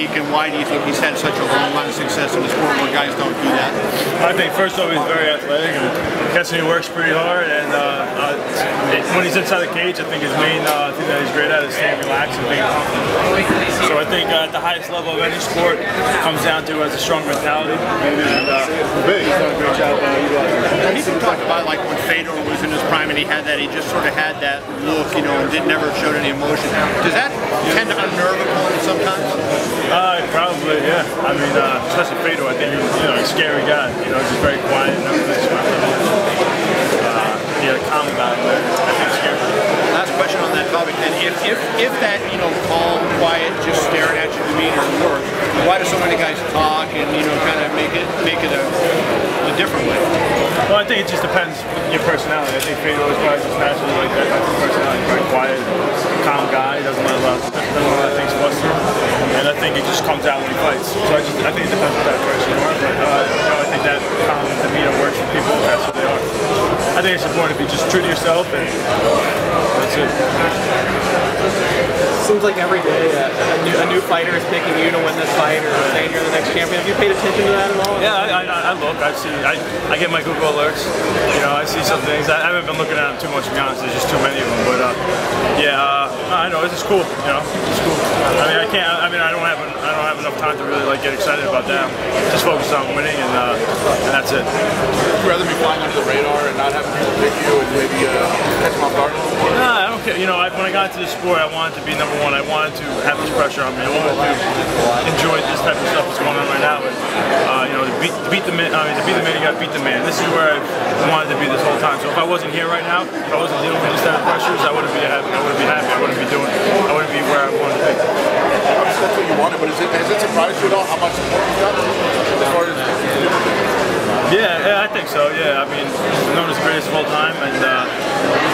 technique, and why do you think he's had such a long line of success in the sport where guys don't do that? I think first of all he's very athletic, and he works pretty hard, and when he's inside the cage, I think his main thing that he's great at is staying relaxed and being confident. So I think at the highest level of any sport, it comes down to has a strong mentality, and he's done a great job utilizing it. He talked about like when Fedor was in his prime and he had that, he just sort of had that look, you know, and never showed any emotion. Does that tend to unnerve opponents sometimes? Probably, yeah. I mean, especially Fedor, I think he's a scary guy. You know, just very quiet and everything's he had a calm about him there. I think it's scary. Last question on that topic then. If that, you know, calm, quiet, just staring at you demeanor works, why do so many guys talk and, you know, kind of make it a different way? Well, I think it just depends on your personality. I think Fedor is probably just naturally like that. That's his personality. Very quiet, calm guy. He doesn't let a lot of things fluster him. And I think it just comes out when he fights. So I think it depends on that person you are. But I think that calm demeanor works for people. That's who they are. I think it's important to be just true to yourself, and that's it. Seems like every day a new fighter is picking you to win this fight or saying you're the next champion. Have you paid attention to that at all? Yeah, I look. I get my Google alerts. You know, I see some things. I haven't been looking at them too much, to be honest. There's just too many of them. But I know it's cool. You know, it's cool. I mean, I don't have enough time to really like get excited about that. Just focus on winning, and that's it. Would you rather be flying under the radar and not having people pick you and maybe catch them off guard? Nah, I don't care. You know, when I got into this sport, I wanted to be number one. I wanted to have this pressure on me. I wanted to enjoy this type of stuff that's going on right now. And you know, to beat the man, you got to beat the man. This is where I wanted to be this whole time. So if I wasn't here right now, if I wasn't dealing with these type of pressures, I wouldn't be happy. I wouldn't be where I wanted to be. Obviously that's what you wanted, but has it surprised you at all how much support you got as far as? Yeah, I think so. Yeah, I mean, he's known as the greatest of all time, and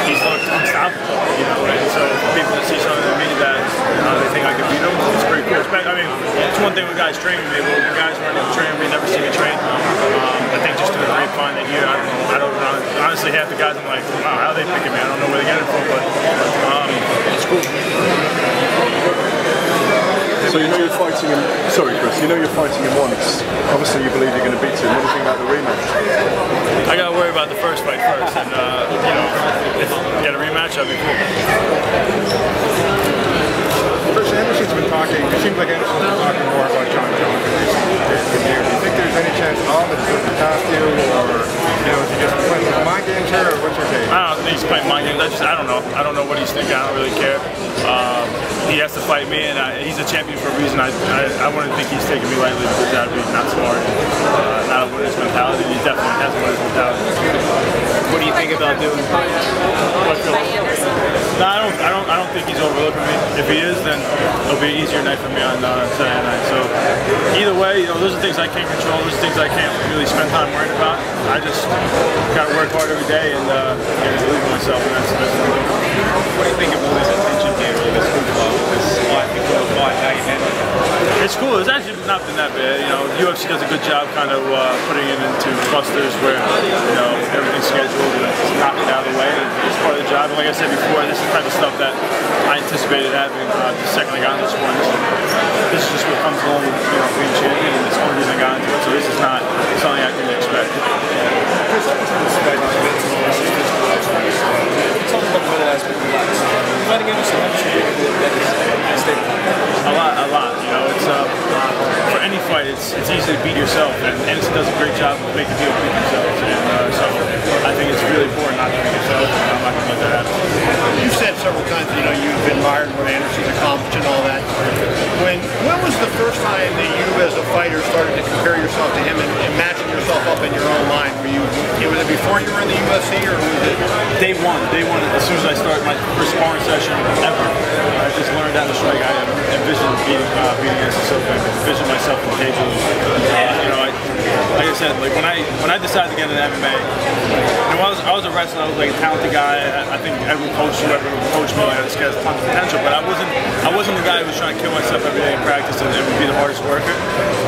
he's looked unstoppable. You know, and so for people to see something in me that they think I can beat him, it's pretty cool. I mean, it's one thing when guys train with me, but when guys weren't even training with me, never see me train. I think just through the grapevine that year, I don't honestly half the guys I'm like, wow, how are they picking me? I don't know where they get it from, but it's cool. So you know you're fighting him. Sorry, Chris. You know you're fighting him once. Obviously, you believe you're going to beat him. What do you think about the rematch? I got to worry about the first fight first, and you know, if we get a rematch, that'd be cool. Chris, Anderson's been talking. It seems like Anderson's been talking more about John Jones in recent years. Do you think there's any chance at all that he's going to pass you, or you know, is he just playing some mind games here, or what's your take? I don't think he's playing mind games. I don't know. I don't know what he's thinking. I don't really care. He has to fight me, and he's a champion for a reason. I wouldn't think he's taking me lightly because that would be not smart, not with his mentality. He definitely has his mentality. What do you think about doing? No, I don't think he's overlooking me. If he is, then it'll be an easier night for me on Saturday night. So either way, you know, those are things I can't control. Those are things I can't really spend time worrying about. I just gotta work hard every day and believe in myself, and that's what I'm doing. What do you think of all this attention here with this football, this fight, how you handle it? It's cool. It's actually not been that bad. You know, UFC does a good job kind of putting it into clusters where, you know, everything's scheduled and it's knocked it out of the way. It's part of the job. And like I said before, this is the type of stuff that I anticipated having the second I got into the sport. This is just what comes along with, you know, being champion, and it's the only reason I got into it. So this is not something I didn't expect. Fighting Anderson, A lot. You know, it's for any fight, it's easy to beat yourself, and Anderson does a great job of making people beat themselves. And so I think it's really important not to beat yourself, and I'm not going to let that happen. You've said several times, you know, you've admired what Anderson's accomplished and all that. When was the first time that you, as a fighter, started to compare yourself to him and matching yourself up in your own mind? Was it before you were in the UFC, or was it? Day one. As soon as I started my first sparring session ever, I just learned how to strike. I envisioned beating against Silva. I envisioned myself in cages. You know, like I said, like when I decided to get into MMA, you know, I was a wrestler. I was like a talented guy. I think every coach, whoever coached me, like, this guy has tons of potential. But I wasn't the guy who was trying to kill myself every day in practice and be the hardest worker.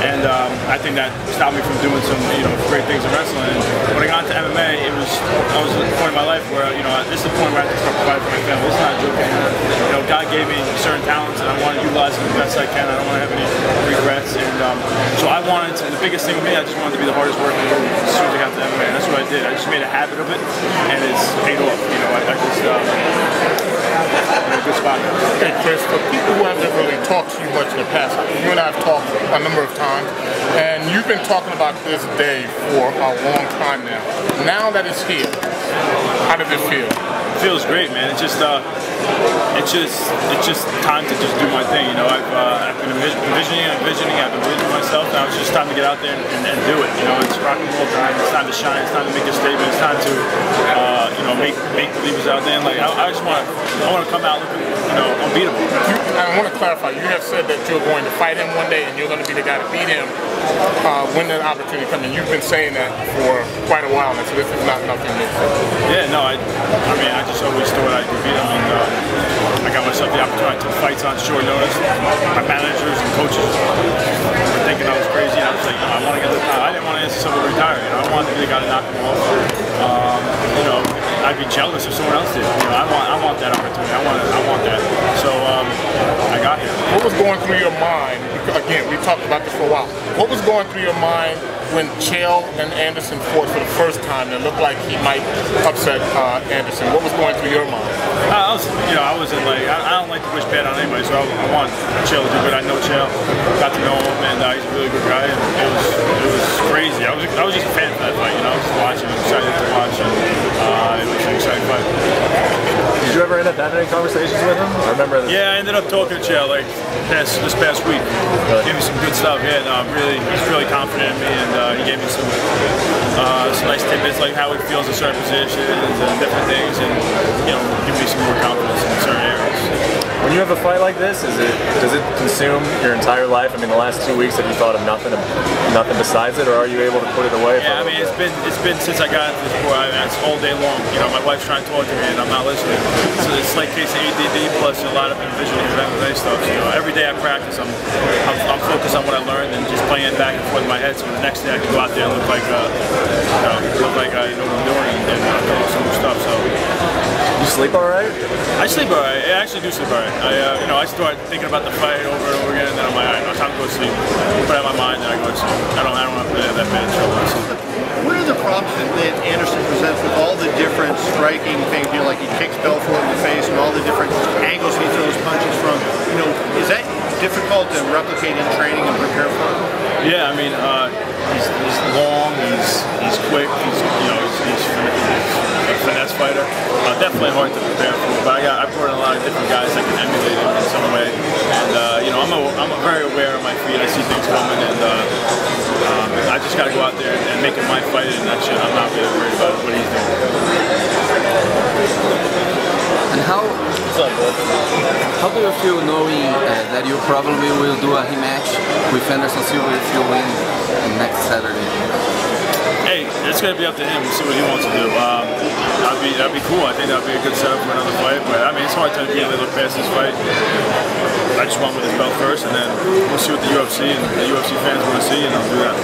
And I think that stopped me from doing some, you know, great things in wrestling. And when I got into MMA, I was at the point in my life where, you know, this is the point where I have to start providing for my family. It's not a joke anymore. You know, God gave me certain talents, and I want to utilize them the best I can. I don't want to have any regrets. And so I wanted to, the biggest thing with me, I just wanted to be the hardest working as soon as I got to MMA. And that's what I did. I just made a habit of it, and it's paid off. You know, I just in a good spot now. Hey Chris, for people who haven't really talked to you much in the past, you and I have talked a number of times, and you've been talking about this day for a long time now. Now that it's here, how does it feel? It feels great, man. It's just time to just do my thing. You know, I've been envisioning. I've been believing in myself. Now it's just time to get out there and do it. You know, it's rock and roll time. It's time to shine. It's time to make a statement. It's time to make believers out there. And like I want to come out looking, unbeatable. I want to clarify. You have said that you're going to fight him one day, and you're going to be the guy to beat him when that opportunity comes. And you've been saying that for quite a while now. So this is not nothing new. Yeah, no, I mean, I just always thought I could beat him, and I got myself the opportunity. I took fights on short notice. My managers and coaches were thinking I was crazy, and I was like, no, I want to get this. I didn't want to answer someone to retire. You know, I wanted to be the guy to knock him off. I'd be jealous if someone else did. You know, I want that opportunity. I want that. So I got here. What was going through your mind? Again, we talked about this for a while. What was going through your mind when Chael and Anderson fought for the first time? It looked like he might upset Anderson. What was going through your mind? I wasn't like, I don't like to wish bad on anybody, so I want Chael to do good. I know Chael, got to know him, and he's a really good guy. And it was crazy. I was just a fan of that fight. You know, I was just watching, excited to watch, and it was an exciting fight. Did you ever end up having any conversations with him? I remember this. Yeah, I ended up talking to Chael like this past week. Gave me some good stuff. Yeah, no, he's really confident in me, and he gave me some nice tidbits like how he feels in certain positions and different things, and give me some more confidence in certain areas. When you have a fight like this, does it consume your entire life? I mean, the last 2 weeks, have you thought of nothing besides it, or are you able to put it away? Yeah, I mean, it's been since I got into this sport. I mean, it's all day long. You know, my wife's trying to talk to me, and I'm not listening. So it's like case of ADD plus a lot of envisioning of MMA stuff. So, every day I practice, I'm focused on what I learned and just playing back and forth in my head. So the next day I can go out there and look like I know what I'm doing and do some new stuff. So. You sleep all right? I sleep all right. I actually do sleep all right. I start thinking about the fight over and over again, and then I'm like, all right, no, time to go to sleep. Put it out my mind, and I go to sleep. I don't have that bad trouble. What are the problems that Anderson presents with all the different striking things? Like he kicks Belfort in the face and all the different angles he throws punches from. Is that difficult to replicate in training and prepare for? Yeah, I mean, he's long, he's quick, he's a finesse fighter. Definitely hard to prepare for, but I brought in a lot of different guys that can emulate him in some way. And I'm very aware of my feet. I see things coming, and I just got to go out there and make it my fight, and that shit, I'm not really worried about what he's doing. And how do you feel knowing that you probably will do a rematch with Anderson Silva if you win next Saturday? Hey, it's going to be up to him to see what he wants to do. That'd be cool. I think that'd be a good setup for another fight. But I mean, it's hard to really look past this fight. I just want with his belt first, and then we'll see what the UFC and the UFC fans want to see, and I'll do that.